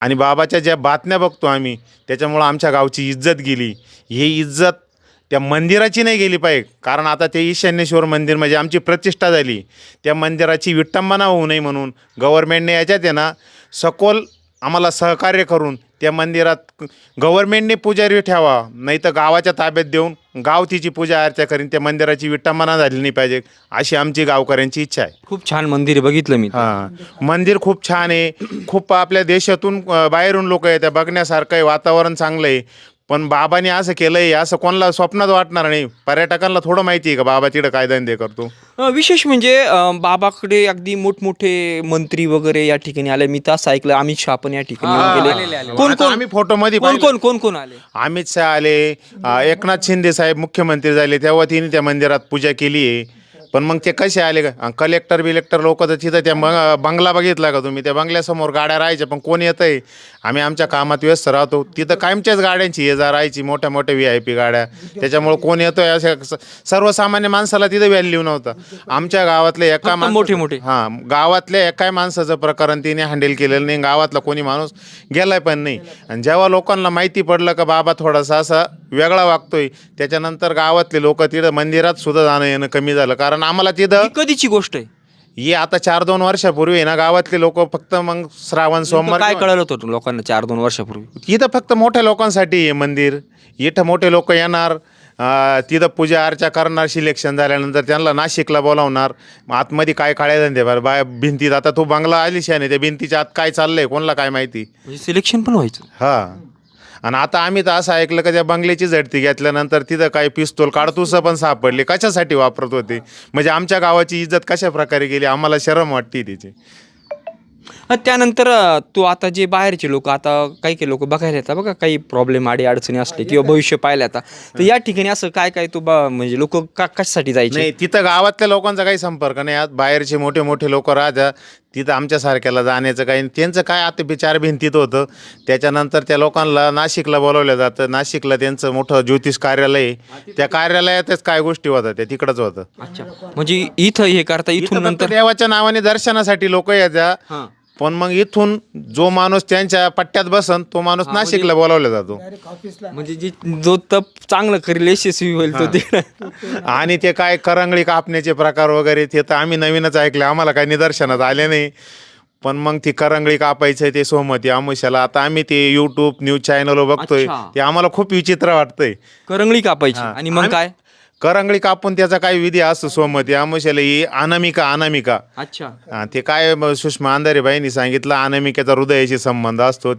आणि बाबाच्या ज्या बातम्या बघतो आम्ही त्याच्यामुळं आमच्या गावची इज्जत गेली. ही इज्जत त्या मंदिराची नाही गेली पाहिजे, कारण आता ते ईशान्येश्वर मंदिर म्हणजे आमची प्रतिष्ठा झाली. त्या मंदिराची विटंबना होऊ नये म्हणून गव्हर्मेंटने याच्यात आहे ना सखोल आम्हाला सहकार्य करून त्या मंदिरात गव्हर्मेंटने पुजारी ठेवा, नाही तर गावाच्या ताब्यात देऊन गाव तिची पूजा अर्चा करीन. त्या मंदिराची विटंबना झाली नाही पाहिजे अशी आमची गावकऱ्यांची इच्छा आहे. खूप छान मंदिर आहे, बघितलं मी. हां, मंदिर खूप छान आहे. खूप आपल्या देशातून बाहेरून लोक येतात, बघण्यासारखं आहे, वातावरण चांगलं आहे. पण बाबांनी असं केलं आहे असं कोणाला स्वप्नात वाटणार नाही. पर्यटकांना थोडं माहिती आहे का बाबा तिकडं काय धंदे करतो. विशेष म्हणजे बाबाकडे अगदी मोठमोठे मंत्री वगैरे या ठिकाणी आले. मी तर असं ऐकलं अमित शहा पण या ठिकाणी येऊन गेले. कोण आता कोण आम्ही फोटोमध्ये कोण कोण कोण कोण आले? अमित शहा आले, एकनाथ शिंदे साहेब मुख्यमंत्री झाले तेव्हा तिने त्या मंदिरात पूजा केली आहे. पण मग ते कसे आले का कलेक्टर बिलेक्टर लोक तर तिथं त्या बंगला बघितला का तुम्ही, त्या बंगल्यासमोर गाड्या राहायच्या, पण कोण येतं आहे. आम्ही आमच्या कामात व्यस्त राहतो, तिथं कायमच्याच गाड्यांची ये जा राहायची, मोठ्या मोठ्या VIP गाड्या. त्याच्यामुळं कोण येतोय अशा सर्वसामान्य माणसाला तिथं व्हॅल्यू नव्हतं. आमच्या गावातल्या एका मोठे हां, गावातल्या एकाही माणसाचं प्रकरण तिने हँडल केलेलं नाही. गावातला कोणी माणूस गेलाय पण नाही. आणि जेव्हा लोकांना माहिती पडलं का बाबा थोडासा असा वेगळा वागतोय, त्याच्यानंतर गावातले लोक तिथं मंदिरात सुद्धा जाणं येणं कमी झालं. कारण आम्हाला तिथं ही कधीची गोष्ट आहे? ही आता 4-2 वर्षापूर्वी आहे ना, गावातले लोक फक्त मग श्रावण सोमवार काय कळलं होतं लोकांना 4-2 वर्षापूर्वी? इथं फक्त मोठ्या लोकांसाठी आहे मंदिर. इथं मोठे लोक येणार, तिथं पूजा अर्चा करणार, सिलेक्शन झाल्यानंतर त्यांना नाशिकला बोलावणार. मग आतमध्ये काय काळे धंदे बरं भिंतीत आता तो बंगला आलिशान आहे, त्या भिंतीच्या आत काय चाललंय कोणाला काय माहिती. म्हणजे सिलेक्शन पण व्हायचं? हां. आणि आता आम्ही तर असं ऐकलं का त्या बंगल्याची झडती घेतल्यानंतर तिथं काही पिस्तूल काडतुसं पण सापडले. कशासाठी वापरत होते, म्हणजे आमच्या गावाची इज्जत कशा प्रकारे गेली आम्हाला शरम वाटते तिची. त्यानंतर तो आता जे बाहेरचे लोक आता काही लोक बघायला येतात बघा, काही प्रॉब्लेम अडचणी असले किंवा भविष्य पाहिलं आता, तर या ठिकाणी असं काय काय तो म्हणजे लोक कशासाठी जायचे? नाही, तिथं गावातल्या लोकांचा काही संपर्क नाही. आज बाहेरचे मोठे मोठे लोक राहतात तिथं, आमच्यासारख्याला जाण्याचं काही त्यांचं काय आता 4 भिंतीत होतं. त्याच्यानंतर त्या लोकांना नाशिकला बोलवलं जातं. नाशिकला त्यांचं मोठं ज्योतिष कार्यालय आहे, त्या कार्यालयातच काय गोष्टी होतात त्या तिकडंच होतं. अच्छा, म्हणजे इथं हे करता इथून इथं फक्त नंतर देवाच्या नावाने दर्शनासाठी लोक येतात. पण मग इथून जो माणूस त्यांच्या पट्ट्यात बसन तो माणूस नाशिकला बोलावला जातो. म्हणजे जो तप चांगलं करेल यशस्वी होईल तो ते. आणि ते काय करंगळी कापण्याचे प्रकार वगैरे ते तर आम्ही नवीनच ऐकले, आम्हाला काही निदर्शनात आले नाही. पण मग ती करंगळी कापायचं ते सोमती अमावस्याला, आता आम्ही ते YouTube न्यूज चॅनलवर बघतोय. अच्छा. ते आम्हाला खूप विचित्र वाटतंय. करंगळी कापायची आणि मग काय? करंगळी कापून त्याचा काही विधी असतो सोमती अमावस्याला, ही अनामिका. अच्छा, ते काय सुषमा अंधारेबाईंनी सांगितलं, अनामिकेचा हृदयाशी संबंध असतो.